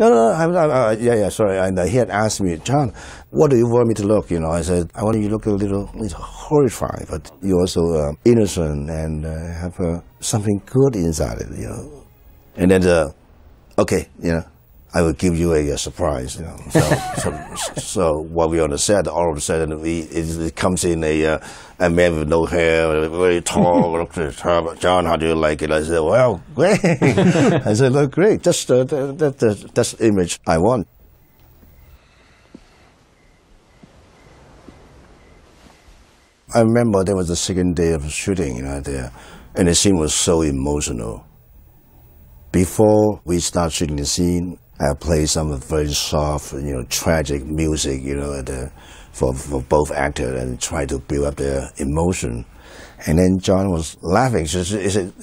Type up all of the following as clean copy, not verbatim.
yeah, sorry. And he had asked me, John, what do you want me to look? You know, I said, I want you to look a little horrified, but you're also innocent and have something good inside it, you know. And then, okay, you know, I will give you a surprise, you know. So while we're on the set, all of a sudden it comes in a man with no hair, very tall. John, how do you like it? I said, well, great. I said, look, great. That's the image I want. I remember there was the second day of shooting, you know, there, and the scene was so emotional. Before we start shooting the scene, I played some very soft, you know, tragic music, you know, for both actors and try to build up their emotion. And then John was laughing,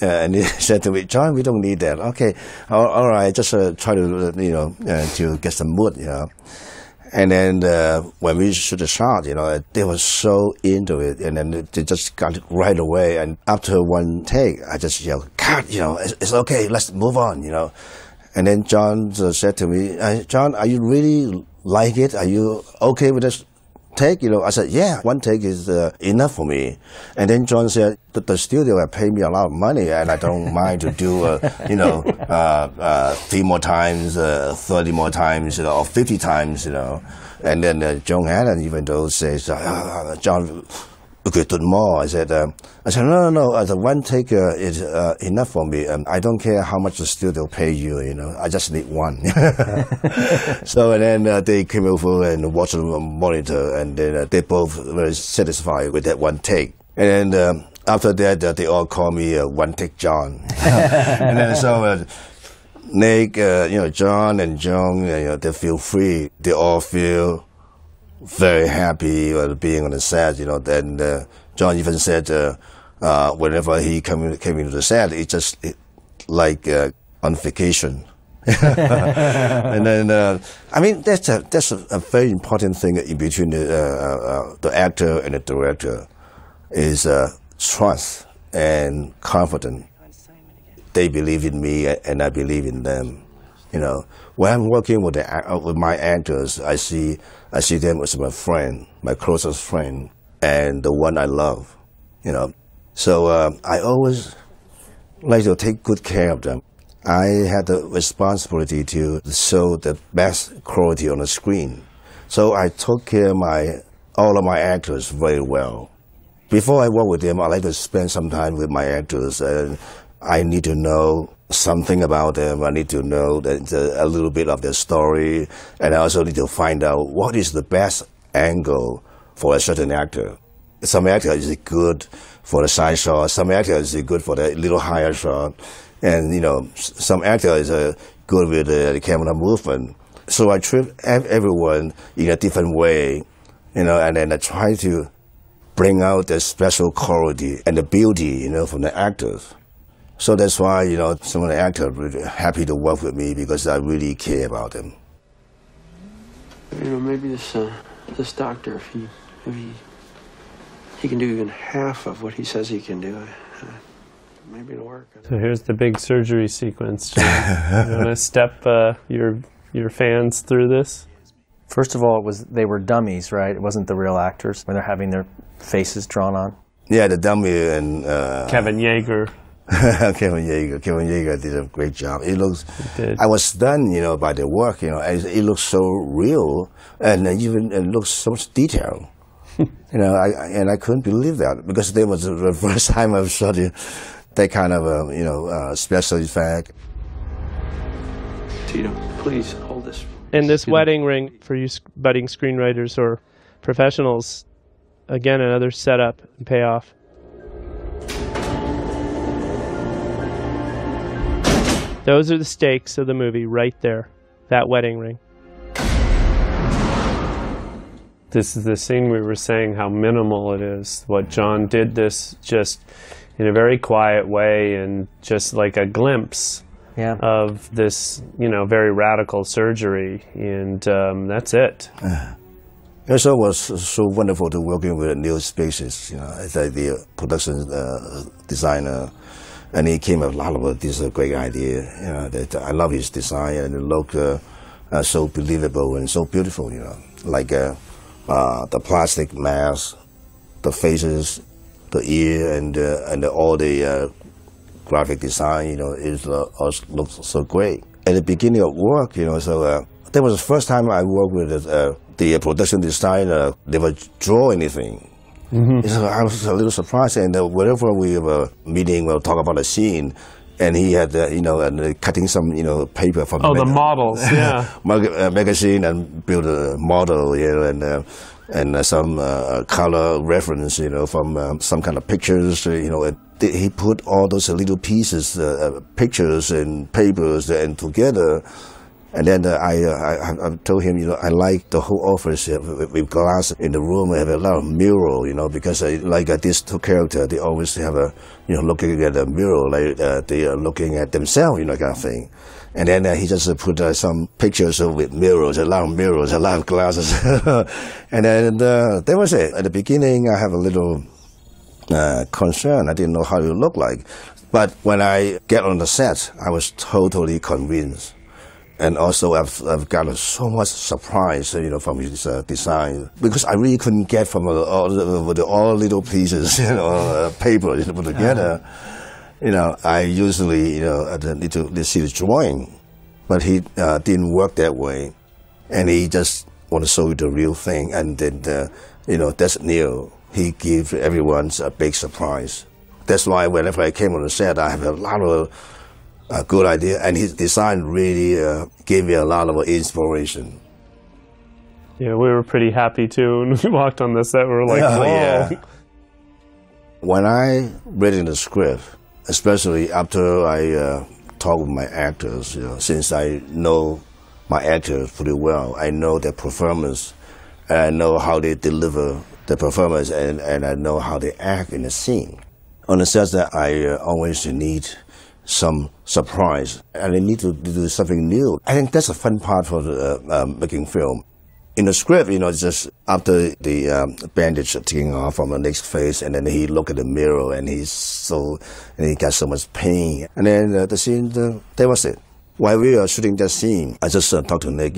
and he said to me, John, we don't need that. Okay, all right, just try to, you know, to get some mood, you know. And then when we shoot the shot, you know, they were so into it, and then they just got it right away. And after one take, I just yelled, cut, you know, it's okay, let's move on, you know. And then John said to me, John, are you really like it? Are you okay with this take? You know, I said, yeah, one take is enough for me. And then John said, the studio have paid me a lot of money, and I don't mind to do, you know, 3 more times, 30 more times, you know, or 50 times, you know. And then John Allen, even though says, John, we could do more. I said, no. The one take is enough for me. I don't care how much the studio pay you. You know, I just need one. So and then they came over and watched the monitor, and then they both very satisfied with that one take. And then after that, they all call me One Take John. And then so Nick, you know, John and John, you know, they feel free. They all feel very happy being on the set, you know. Then John even said whenever he came into the set, it just like on vacation. And then I mean that's a very important thing in between the actor and the director is trust and confidence. They believe in me and I believe in them. You know, when I'm working with my actors, I see them as my friend, my closest friend, and the one I love. You know, so I always like to take good care of them. I had the responsibility to show the best quality on the screen, so I took care of all of my actors very well. Before I work with them, I like to spend some time with my actors, and I need to know something about them. I need to know a little bit of their story, and I also need to find out what is the best angle for a certain actor. Some actor is good for the side shot, some actor is good for the little higher shot, and you know, some actor is good with the camera movement. So I treat everyone in a different way, you know, and then I try to bring out the special quality and the beauty, you know, from the actors. So that's why, you know, some of the actors are really happy to work with me because I really care about them. You know, maybe this doctor, if he can do even half of what he says he can do, maybe it'll work. So here's the big surgery sequence. You want to step your fans through this? First of all, they were dummies, right? It wasn't the real actors when they're having their faces drawn on. Yeah, the dummy and Kevin Yeager. Kevin Yeager did a great job. I was stunned, you know, by the work. You know, it looks so real, and even it looks so much detail. You know, I couldn't believe that because that was the first time I've shot that kind of you know special effect. Tito, please hold this. And this wedding ring for you budding screenwriters or professionals, again another setup and payoff. Those are the stakes of the movie right there, that wedding ring. This is the scene we were saying how minimal it is. What John did this just in a very quiet way and just like a glimpse of this, you know, very radical surgery, and that's it. It also was so wonderful to working with Neil Spaces, you know, as the production designer. And he came up with a lot of this great idea. You know, that I love his design and the look so believable and so beautiful, like the plastic mask, the faces, the ear, and all the graphic design, it looks so great. At the beginning of work, so that was the first time I worked with the production designer. They would draw anything. Mm-hmm. So I was a little surprised, and whenever we were meeting, we'll talk about a scene, and he had, cutting some, paper from the models, yeah, magazine, and build a model, and some color reference, from some kind of pictures, He put all those little pieces, pictures and papers, and together. And then I told him, I like the whole office with glass in the room. I have a lot of mirror, because these two characters, they always have looking at a mirror, like they are looking at themselves, kind of thing. And then he just put some pictures with mirrors, a lot of glasses. And then that was it. At the beginning, I have a little concern. I didn't know how it looked like. But when I get on the set, I was totally convinced. And also, I've got so much surprise, from his design, because I really couldn't get from all little pieces, paper put together. I usually, need to see the drawing, but he didn't work that way, and he just want to show you the real thing, and then, that's new. He gave everyone a big surprise. That's why whenever I came on the set, I have a lot of good idea, and his design really gave me a lot of inspiration. Yeah, we were pretty happy too when we walked on the set. We were like, whoa. Yeah. When I read in the script, especially after I talk with my actors, since I know my actors pretty well, I know their performance, and I know how they deliver the performance, and I know how they act in the scene. On the set that I always need some surprise, and I need to do something new. I think that's a fun part for making film. In the script, just after the bandage taking off from Nick's face, and then he look at the mirror, and he got so much pain. And then the scene, that was it. While we were shooting that scene, I just talked to Nick,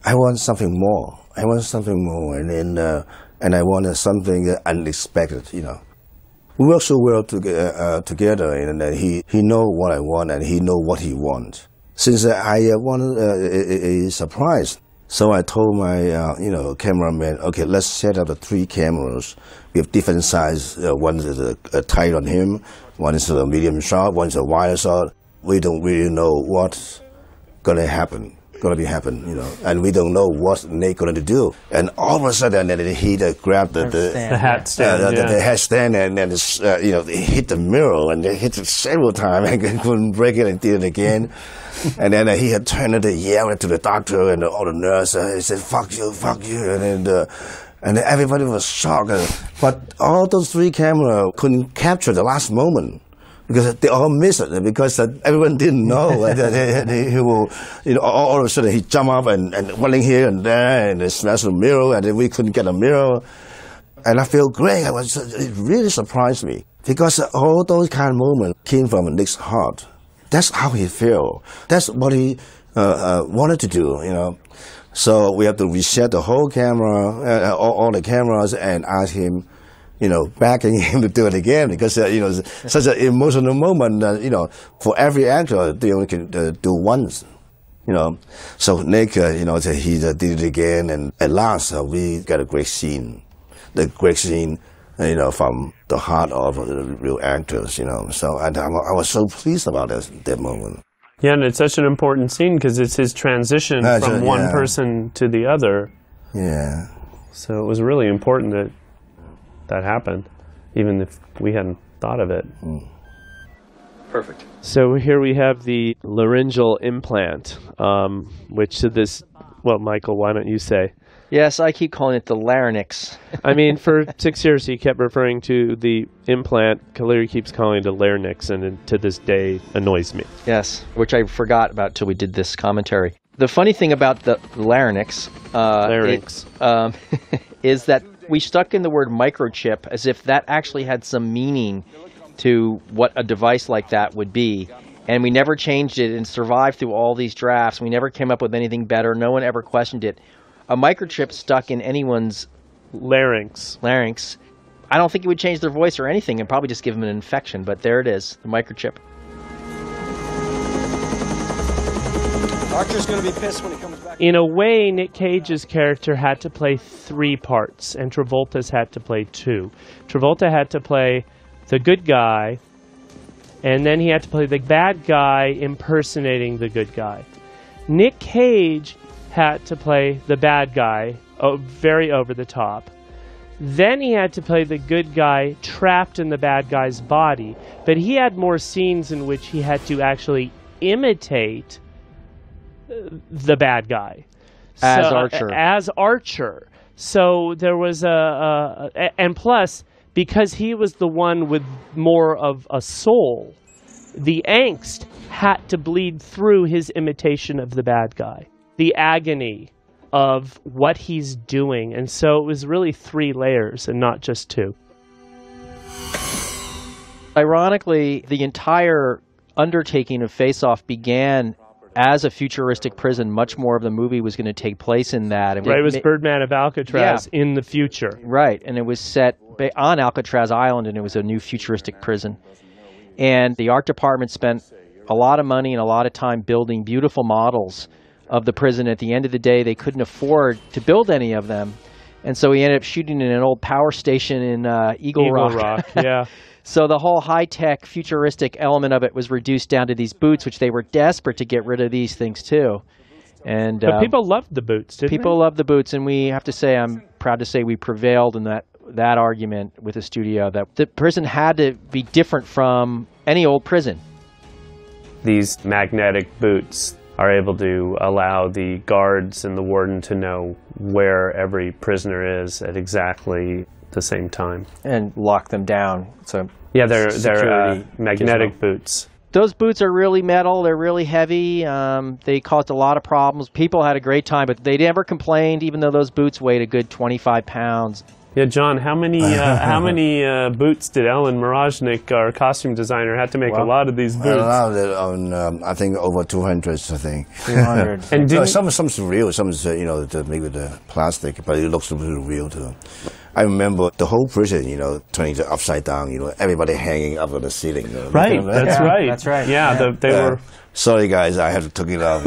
I want something more. I want something more, and I wanted something unexpected, We work so well together, and he know what I want, and he know what he wants. Since I wanted a surprise, so I told my cameraman, okay, let's set up the 3 cameras with different size. One is tight on him, one is a medium shot, one is a wide shot. We don't really know what's gonna be happen, and we don't know what Nick going to do. And all of a sudden, then he grabbed the hat stand, the hat stand, and then he hit the mirror, and they hit it several times, and couldn't break it, and did it again. And then he had turned to yell to the doctor and all the nurse. He said, fuck you, and then everybody was shocked. But all those 3 cameras couldn't capture the last moment, because they all missed it, because everyone didn't know. And he will, all of a sudden he jumped up and running here and there, and smashed the mirror, and then we couldn't get a mirror. And I feel great. It really surprised me, because all those kind of moments came from Nick's heart. That's how he felt. That's what he wanted to do, So we have to reset the whole camera, all the cameras, and ask him, backing him to do it again, because, such an emotional moment, for every actor, they only can do once, So Nick, he did it again, and at last we got a great scene. The great scene, from the heart of the real actors, So I was so pleased about that moment. Yeah, and it's such an important scene because it's his transition from one person to the other. Yeah. So it was really important that happened, even if we hadn't thought of it. Perfect. So here we have the laryngeal implant, which to this, well, Michael, why don't you say? Yes, I keep calling it the larynx. I mean, for 6 years he kept referring to the implant. Colleary keeps calling it a larynx, and to this day annoys me. Yes, which I forgot about till we did this commentary. The funny thing about the larynx, is that we stuck in the word microchip as if that actually had some meaning to what a device like that would be. And we never changed it and survived through all these drafts. We never came up with anything better. No one ever questioned it. A microchip stuck in anyone's larynx. I don't think it would change their voice or anything and probably just give them an infection. But there it is, the microchip. Archer's going to be pissed when he comes back. In a way, Nick Cage's character had to play 3 parts, and Travolta's had to play 2. Travolta had to play the good guy, and then he had to play the bad guy impersonating the good guy. Nick Cage had to play the bad guy, very over the top. Then he had to play the good guy trapped in the bad guy's body. But he had more scenes in which he had to imitate the bad guy. As Archer. So there was and plus, because he was the one with more of a soul, the angst had to bleed through his imitation of the bad guy. The agony of what he's doing. And so it was really 3 layers and not just 2. Ironically, the entire undertaking of Face Off began as a futuristic prison. Much more of the movie was going to take place in that. And it was Birdman of Alcatraz in the future. Right, and it was set on Alcatraz Island, and it was a new futuristic prison. And the art department spent a lot of money and a lot of time building beautiful models of the prison. At the end of the day, they couldn't afford to build any of them. And so we ended up shooting in an old power station in Eagle Rock. Yeah. So the whole high-tech, futuristic element of it was reduced down to these boots, which they were desperate to get rid of these things too. And but people loved the boots, didn't they? People loved the boots, and we have to say, I'm proud to say we prevailed in that argument with the studio, that the prison had to be different from any old prison. These magnetic boots are able to allow the guards and the warden to know where every prisoner is at exactly the same time. And lock them down. So yeah, they're magnetic boots. Those boots are really metal. They're really heavy. They caused a lot of problems. People had a great time, but they never complained, even though those boots weighed a good 25 pounds. Yeah, John, how many boots did Ellen Mirajnik, our costume designer, had to make a lot of these boots? I think over 200, I think. 200. And some's real, some's maybe the plastic, but it looks really real too. I remember the whole prison, turning it upside down, everybody hanging up on the ceiling. Right, that's right. That's right. Yeah, they were... Sorry, guys, I had to take it off.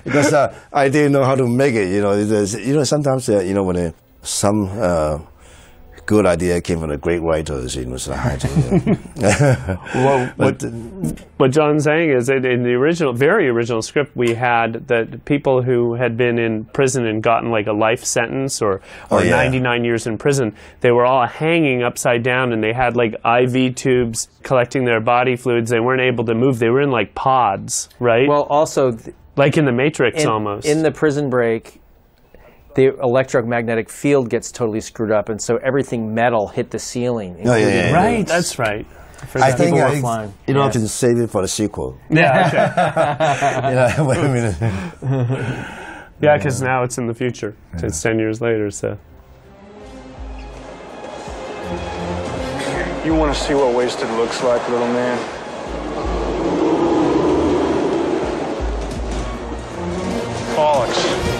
Because I didn't know how to make it, sometimes, when some good idea came from the great writers, so I had to. Well, what John's saying is that in the very original script, we had that people who had been in prison and gotten like a life sentence or 99 years in prison, they were all hanging upside down, and they had like IV tubes collecting their body fluids. They weren't able to move. They were in like pods, right? Well, also... like in the Matrix almost. In the prison break, the electromagnetic field gets totally screwed up, and so everything metal hit the ceiling. Right, that's right. I think I can save it for the sequel. Yeah, okay. Wait a minute. Yeah, because now it's in the future. It's 10 years later, so. You want to see what wasted looks like, little man? Bollocks.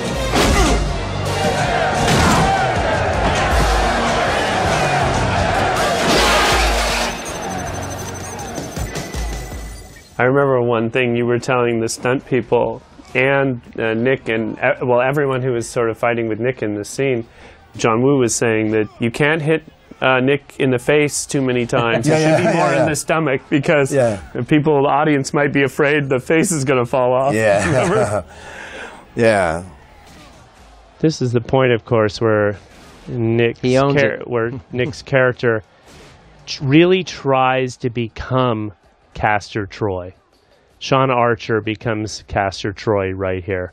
I remember one thing you were telling the stunt people and Nick and, everyone who was sort of fighting with Nick in this scene. John Woo was saying that you can't hit Nick in the face too many times. It should be more in the stomach because the audience might be afraid the face is going to fall off. Yeah. Yeah. This is the point, of course, where Nick's character really tries to become Castor Troy. Sean Archer becomes Castor Troy right here.